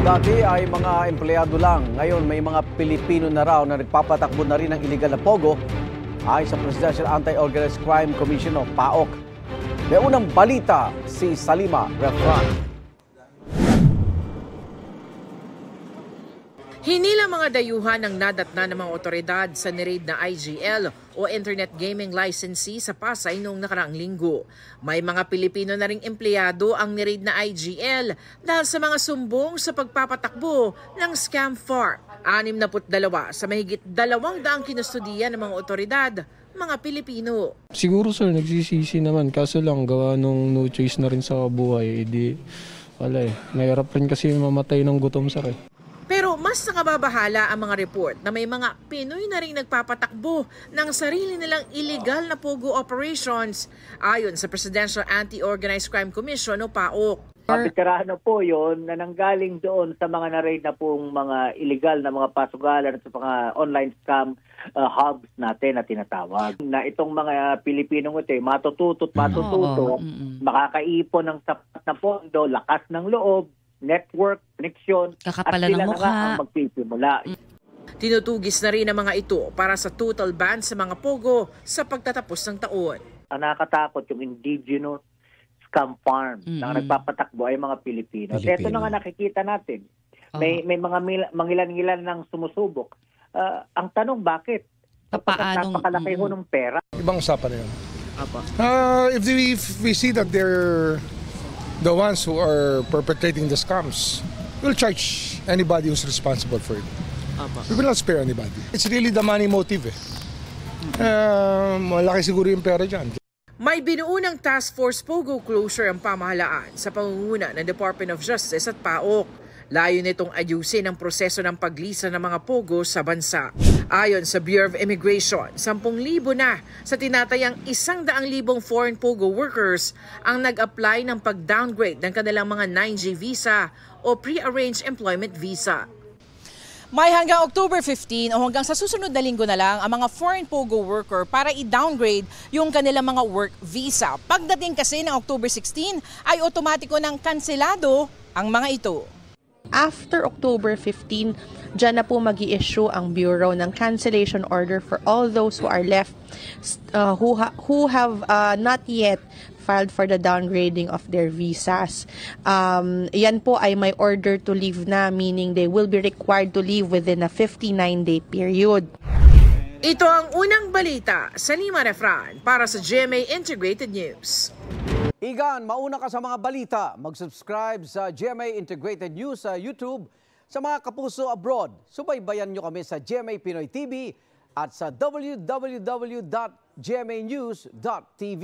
Dati ay mga empleyado lang. Ngayon may mga Pilipino na raw na nagpapatakbo na rin ng illegal na pogo ay sa Presidential Anti-Organized Crime Commission o PAOK. May unang balita si Salima Refran. Hinila mga dayuhan ng nadatna ng mga otoridad sa niraid na IGL o Internet Gaming Licensee sa Pasay noong nakaraang linggo. May mga Pilipino na ring empleyado ang niraid na IGL dahil sa mga sumbong sa pagpapatakbo ng scam farm. 62 sa mahigit 200 kinustudiya ng mga otoridad, mga Pilipino. Siguro sir, nagsisisi naman. Kaso lang, gawa nung no choice na rin sa buhay. Mahirap rin kasi mamatay ng gutom sir eh. Pero mas nakababahala ang mga report na may mga Pinoy na rin nagpapatakbo ng sarili nilang illegal na pogo operations ayon sa Presidential Anti-Organized Crime Commission o PAOK. Veterano po yon na nanggaling doon sa mga na-raid na pong mga illegal na mga pasugalan at sa mga online scam hubs natin na tinatawag. Na itong mga Pilipinong ito matututo, makakaipon ng sapat na pondo, lakas ng loob, network, connection, kakapalan ng mukha. Ang magpipimula. Tinutugis na rin ang mga ito para sa total ban sa mga pogo sa pagtatapos ng taon. Ang nakakatakot yung indigenous scam farm na nagpapatakbo ay mga Pilipino. Ito na nga nakikita natin. May mga mangilan-ngilan ng sumusubok. Ang tanong, bakit? Paano? Napakalaki ho ng pera. Ibang usapan na yun. If we see that they're the ones who are perpetrating the scams, we'll charge anybody who's responsible for it. We will not spare anybody. It's really the money motive eh. Malaki siguro yung pera dyan. May binuunang task force pogo closure ang pamahalaan sa pangunguna ng Department of Justice at PAOK. Layo nitong ayusin ang proseso ng paglisa ng mga pogo sa bansa. Ayon sa Bureau of Immigration, 10,000 na sa tinatayang 100,000 foreign pogo workers ang nag-apply ng pag-downgrade ng kanilang mga 9G visa o pre-arranged employment visa. May hanggang October 15 o hanggang sa susunod na linggo na lang ang mga foreign pogo worker para i-downgrade yung kanilang mga work visa. Pagdating kasi ng October 16 ay otomatiko ng kanselado ang mga ito. After October 15, dyan na po mag-i-issue ang Bureau ng cancellation order for all those who are left who have not yet filed for the downgrading of their visas. Yan po ay may order to leave na, meaning they will be required to leave within a 59-day period. Ito ang unang balita sa Salima Refran para sa GMA Integrated News. Igan, mauna ka sa mga balita. Mag-subscribe sa GMA Integrated News sa YouTube. Sa mga kapuso abroad, subaybayan nyo kami sa GMA Pinoy TV at sa www.gmanews.tv.